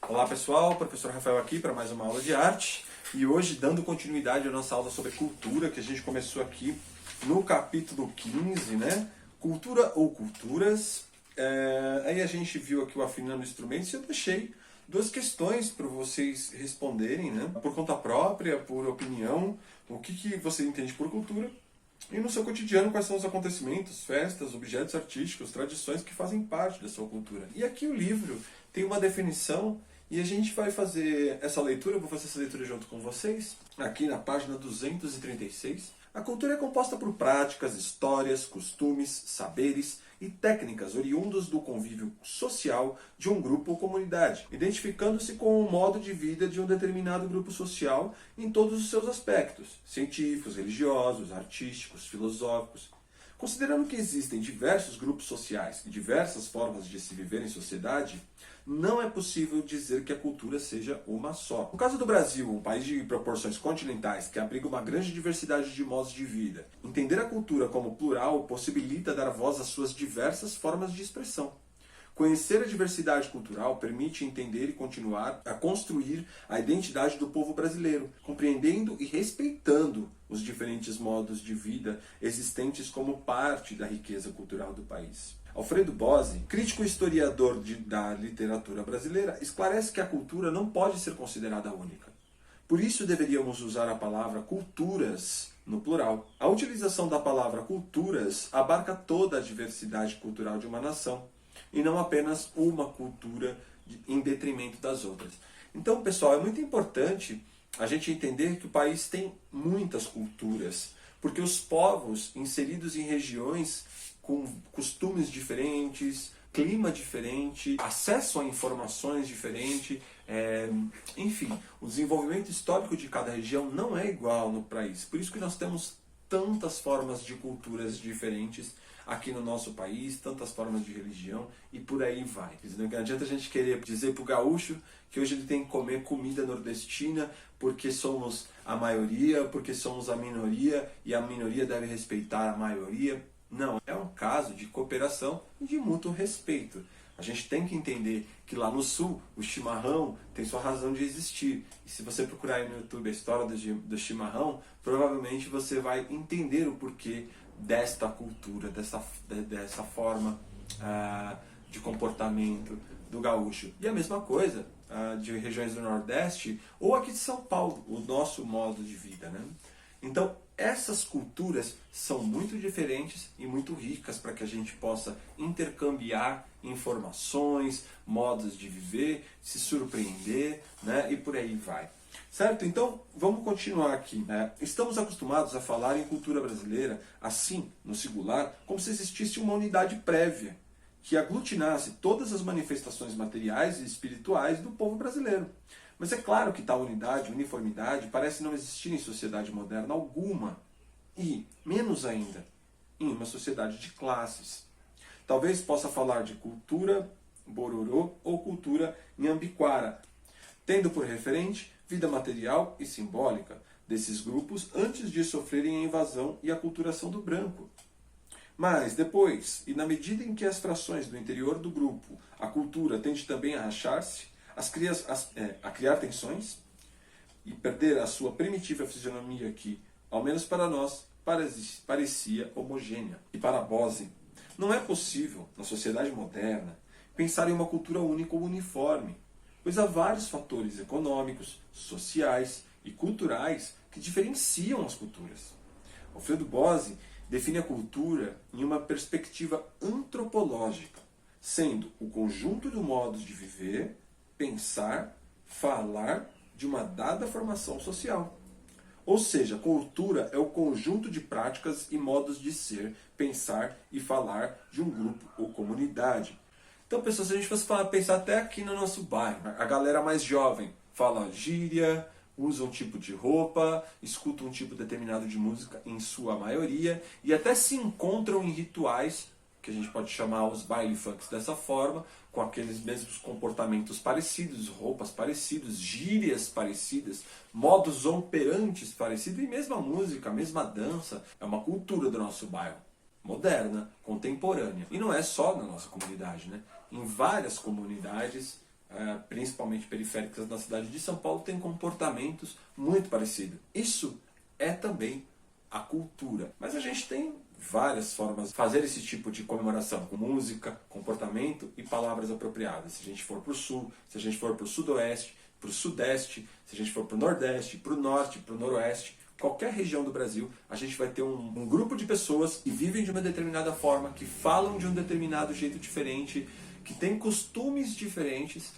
Olá pessoal, professor Rafael aqui para mais uma aula de arte e hoje dando continuidade à nossa aula sobre cultura que a gente começou aqui no capítulo 15, né? Cultura ou culturas. Aí a gente viu aqui o afinando instrumentos e eu deixei duas questões para vocês responderem, né? Por conta própria, por opinião, o que você entende por cultura e no seu cotidiano quais são os acontecimentos, festas, objetos artísticos, tradições que fazem parte da sua cultura. E aqui o livro tem uma definição e a gente vai fazer essa leitura, eu vou fazer essa leitura junto com vocês, aqui na página 236. A cultura é composta por práticas, histórias, costumes, saberes e técnicas oriundos do convívio social de um grupo ou comunidade, identificando-se com o modo de vida de um determinado grupo social em todos os seus aspectos, científicos, religiosos, artísticos, filosóficos. Considerando que existem diversos grupos sociais e diversas formas de se viver em sociedade, não é possível dizer que a cultura seja uma só. No caso do Brasil, um país de proporções continentais que abriga uma grande diversidade de modos de vida, entender a cultura como plural possibilita dar voz às suas diversas formas de expressão. Conhecer a diversidade cultural permite entender e continuar a construir a identidade do povo brasileiro, compreendendo e respeitando os diferentes modos de vida existentes como parte da riqueza cultural do país. Alfredo Bozzi, crítico e historiador da literatura brasileira, esclarece que a cultura não pode ser considerada única. Por isso deveríamos usar a palavra culturas no plural. A utilização da palavra culturas abarca toda a diversidade cultural de uma nação, e não apenas uma cultura em detrimento das outras. Então, pessoal, é muito importante a gente entender que o país tem muitas culturas, porque os povos inseridos em regiões com costumes diferentes, clima diferente, acesso a informações diferente, enfim, o desenvolvimento histórico de cada região não é igual no país. Por isso que nós temos tantas formas de culturas diferentes aqui no nosso país, tantas formas de religião e por aí vai. Não adianta a gente querer dizer para o gaúcho que hoje ele tem que comer comida nordestina porque somos a maioria, porque somos a minoria e a minoria deve respeitar a maioria. Não, é um caso de cooperação e de mútuo respeito. A gente tem que entender que lá no sul o chimarrão tem sua razão de existir. E se você procurar aí no YouTube a história do chimarrão, provavelmente você vai entender o porquê desta cultura, dessa forma de comportamento do gaúcho. E a mesma coisa de regiões do Nordeste ou aqui de São Paulo, o nosso modo de vida, né? Então, essas culturas são muito diferentes e muito ricas para que a gente possa intercambiar informações, modos de viver, se surpreender, né? E por aí vai. Certo? Então, vamos continuar aqui. Estamos acostumados a falar em cultura brasileira, assim, no singular, como se existisse uma unidade prévia, que aglutinasse todas as manifestações materiais e espirituais do povo brasileiro. Mas é claro que tal unidade, uniformidade, parece não existir em sociedade moderna alguma, e, menos ainda, em uma sociedade de classes. Talvez possa falar de cultura bororô ou cultura nhambiquara, tendo por referente vida material e simbólica desses grupos antes de sofrerem a invasão e a aculturação do branco. Mas depois, e na medida em que as frações do interior do grupo, a cultura tende também a rachar-se, a criar tensões e perder a sua primitiva fisionomia que, ao menos para nós, parecia homogênea. E para Bozzi, não é possível, na sociedade moderna, pensar em uma cultura única ou uniforme, pois há vários fatores econômicos, sociais e culturais que diferenciam as culturas. Alfredo Bozzi define a cultura em uma perspectiva antropológica, sendo o conjunto de modos de viver, pensar, falar de uma dada formação social. Ou seja, a cultura é o conjunto de práticas e modos de ser, pensar e falar de um grupo ou comunidade. Então, pessoal, se a gente fosse pensar até aqui no nosso bairro, a galera mais jovem fala gíria, usa um tipo de roupa, escuta um tipo determinado de música em sua maioria e até se encontram em rituais, que a gente pode chamar os baile funks dessa forma, com aqueles mesmos comportamentos parecidos, roupas parecidas, gírias parecidas, modos operantes parecidos e mesma música, a mesma dança. É uma cultura do nosso bairro, moderna, contemporânea. E não é só na nossa comunidade, né? Em várias comunidades principalmente periféricas da cidade de São Paulo, têm comportamentos muito parecidos. Isso é também a cultura. Mas a gente tem várias formas de fazer esse tipo de comemoração, com música, comportamento e palavras apropriadas. Se a gente for para o sul, se a gente for para o sudoeste, para o sudeste, se a gente for para o nordeste, para o norte, para o noroeste, qualquer região do Brasil, a gente vai ter um grupo de pessoas que vivem de uma determinada forma, que falam de um determinado jeito diferente, que têm costumes diferentes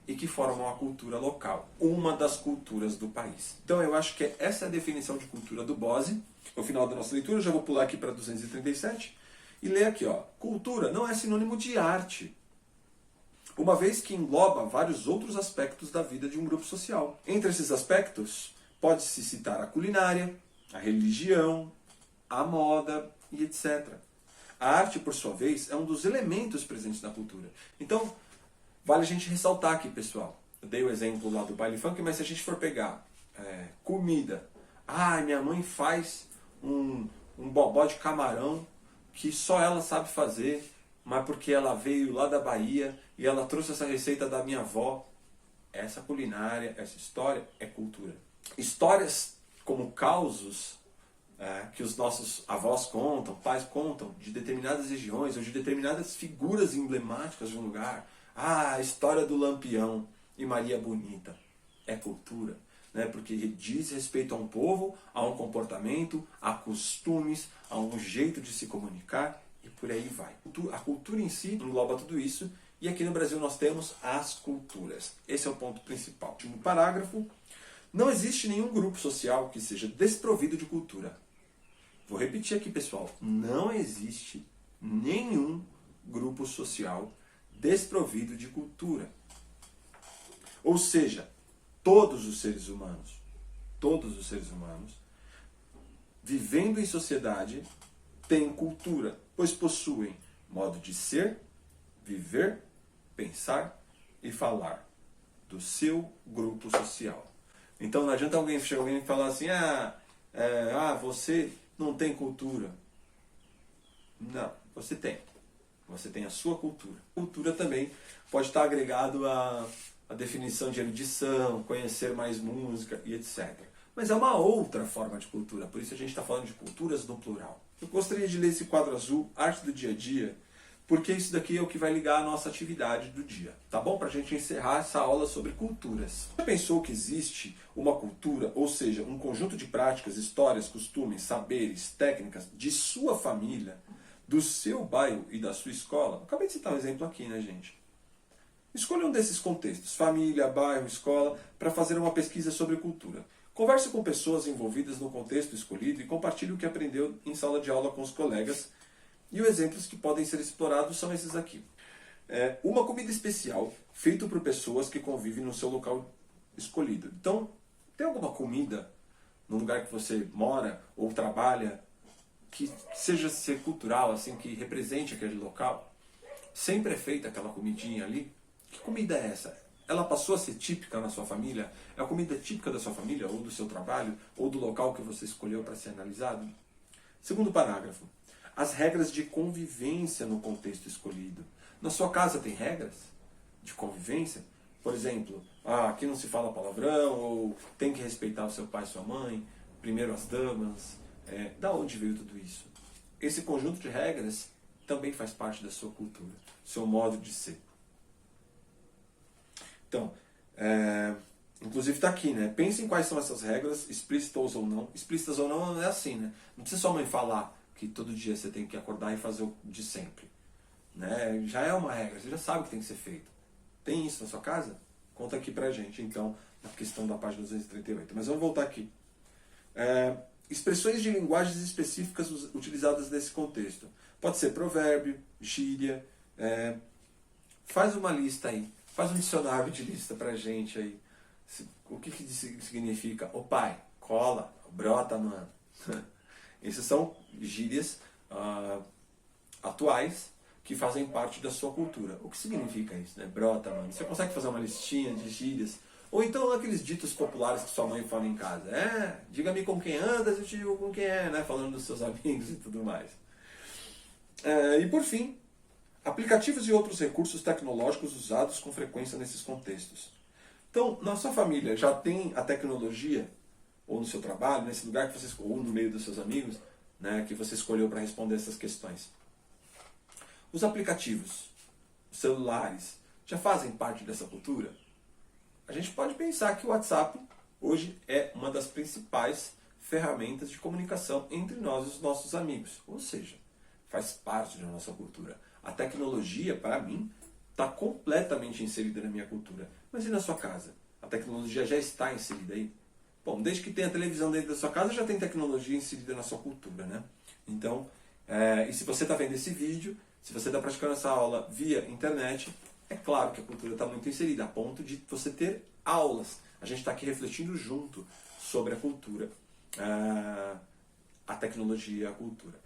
e que formam a cultura local, uma das culturas do país. Então eu acho que essa é a definição de cultura do Bose. No final da nossa leitura, eu já vou pular aqui para 237 e ler aqui, ó. Cultura não é sinônimo de arte, uma vez que engloba vários outros aspectos da vida de um grupo social. Entre esses aspectos, pode-se citar a culinária, a religião, a moda e etc. A arte, por sua vez, é um dos elementos presentes na cultura. Então, vale a gente ressaltar aqui, pessoal. Eu dei o exemplo lá do baile funk, mas se a gente for pegar comida. Ah, minha mãe faz um bobó de camarão que só ela sabe fazer, mas porque ela veio lá da Bahia e ela trouxe essa receita da minha avó. Essa culinária, essa história é cultura. Histórias como causos que os nossos avós contam, pais contam, de determinadas regiões ou de determinadas figuras emblemáticas de um lugar. Ah, a história do Lampião e Maria Bonita é cultura, né? Porque diz respeito a um povo, a um comportamento, a costumes, a um jeito de se comunicar e por aí vai. A cultura em si engloba tudo isso e aqui no Brasil nós temos as culturas. Esse é o ponto principal. No parágrafo, não existe nenhum grupo social que seja desprovido de cultura. Vou repetir aqui, pessoal. Não existe nenhum grupo social desprovido de cultura. Ou seja, todos os seres humanos, vivendo em sociedade, têm cultura, pois possuem modo de ser, viver, pensar e falar do seu grupo social. Então não adianta alguém chegar alguém e falar assim, você não tem cultura. Não, você tem. Você tem a sua cultura. Cultura também pode estar agregado à definição de erudição, conhecer mais música e etc. Mas é uma outra forma de cultura, por isso a gente está falando de culturas no plural. Eu gostaria de ler esse quadro azul, Arte do Dia a Dia, porque isso daqui é o que vai ligar a nossa atividade do dia, tá bom? Para a gente encerrar essa aula sobre culturas. Você pensou que existe uma cultura, ou seja, um conjunto de práticas, histórias, costumes, saberes, técnicas de sua família, do seu bairro e da sua escola? Acabei de citar um exemplo aqui, né, gente? Escolha um desses contextos, família, bairro, escola, para fazer uma pesquisa sobre cultura. Converse com pessoas envolvidas no contexto escolhido e compartilhe o que aprendeu em sala de aula com os colegas. E os exemplos que podem ser explorados são esses aqui. Uma comida especial feita por pessoas que convivem no seu local escolhido. Então, tem alguma comida no lugar que você mora ou trabalha que seja ser cultural, assim, que represente aquele local? Sempre é feita aquela comidinha ali? Que comida é essa? Ela passou a ser típica na sua família? É a comida típica da sua família, ou do seu trabalho, ou do local que você escolheu para ser analisado? Segundo parágrafo. As regras de convivência no contexto escolhido. Na sua casa tem regras de convivência? Por exemplo, aqui não se fala palavrão, ou tem que respeitar o seu pai e sua mãe, primeiro as damas. Da onde veio tudo isso? Esse conjunto de regras também faz parte da sua cultura, seu modo de ser. Então, inclusive está aqui, né? Pense em quais são essas regras, explícitas ou não. Explícitas ou não é assim, né? Não precisa sua mãe falar que todo dia você tem que acordar e fazer o de sempre. Né? Já é uma regra, você já sabe o que tem que ser feito. Tem isso na sua casa? Conta aqui pra gente, então, na questão da página 238. Mas vamos voltar aqui. Expressões de linguagens específicas utilizadas nesse contexto. Pode ser provérbio, gíria. Faz uma lista aí. Faz um dicionário de lista pra gente aí. O que significa? Ô pai, cola, brota, mano. Essas são gírias atuais que fazem parte da sua cultura. O que significa isso, né? Brota, mano. Você consegue fazer uma listinha de gírias? Ou então aqueles ditos populares que sua mãe fala em casa. Diga-me com quem andas, eu te digo com quem é, né? Falando dos seus amigos e tudo mais. E por fim, Aplicativos e outros recursos tecnológicos usados com frequência nesses contextos. Então, na sua família já tem a tecnologia, ou no seu trabalho, nesse lugar que você ou no meio dos seus amigos, né, que você escolheu para responder essas questões. Os aplicativos, os celulares, já fazem parte dessa cultura? A gente pode pensar que o WhatsApp hoje é uma das principais ferramentas de comunicação entre nós e os nossos amigos. Ou seja, faz parte da nossa cultura. A tecnologia, para mim, está completamente inserida na minha cultura. Mas e na sua casa? A tecnologia já está inserida aí? Bom, desde que tenha televisão dentro da sua casa, já tem tecnologia inserida na sua cultura, né? Então, e se você está vendo esse vídeo, se você está praticando essa aula via internet, é claro que a cultura está muito inserida, a ponto de você ter aulas. A gente está aqui refletindo junto sobre a cultura, a tecnologia, a cultura.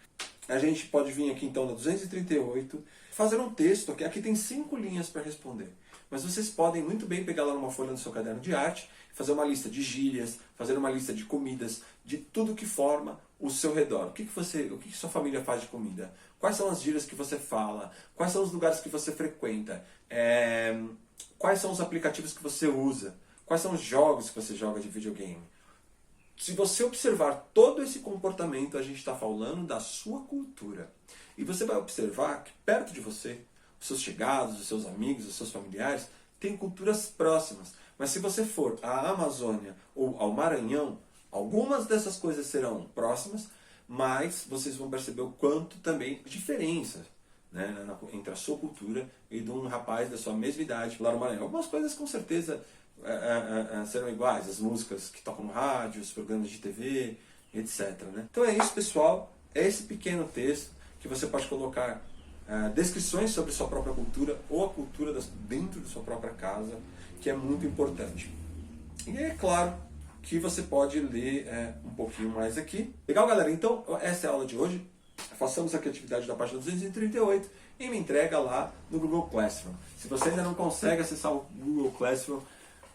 A gente pode vir aqui então na 238, fazer um texto, aqui tem 5 linhas para responder. Mas vocês podem muito bem pegar lá numa folha no seu caderno de arte, fazer uma lista de gírias, fazer uma lista de comidas, de tudo que forma o seu redor. O que sua família faz de comida? Quais são as gírias que você fala? Quais são os lugares que você frequenta? Quais são os aplicativos que você usa? Quais são os jogos que você joga de videogame? Se você observar todo esse comportamento, a gente está falando da sua cultura. E você vai observar que perto de você, os seus chegados, os seus amigos, os seus familiares, têm culturas próximas. Mas se você for à Amazônia ou ao Maranhão, algumas dessas coisas serão próximas, mas vocês vão perceber o quanto também diferenças, né, entre a sua cultura e de um rapaz da sua mesma idade lá no Maranhão. Algumas coisas com certeza serão iguais, as músicas que tocam no rádio, os programas de TV, etc. Né? Então é isso, pessoal. É esse pequeno texto que você pode colocar descrições sobre sua própria cultura ou a cultura dentro de sua própria casa, que é muito importante. E é claro que você pode ler um pouquinho mais aqui. Legal, galera? Então, essa é a aula de hoje. Façamos aqui a atividade da página 238 e me entrega lá no Google Classroom. Se você ainda não consegue acessar o Google Classroom,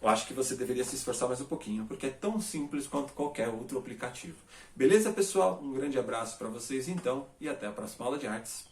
eu acho que você deveria se esforçar mais um pouquinho, porque é tão simples quanto qualquer outro aplicativo. Beleza, pessoal? Um grande abraço para vocês então e até a próxima aula de artes.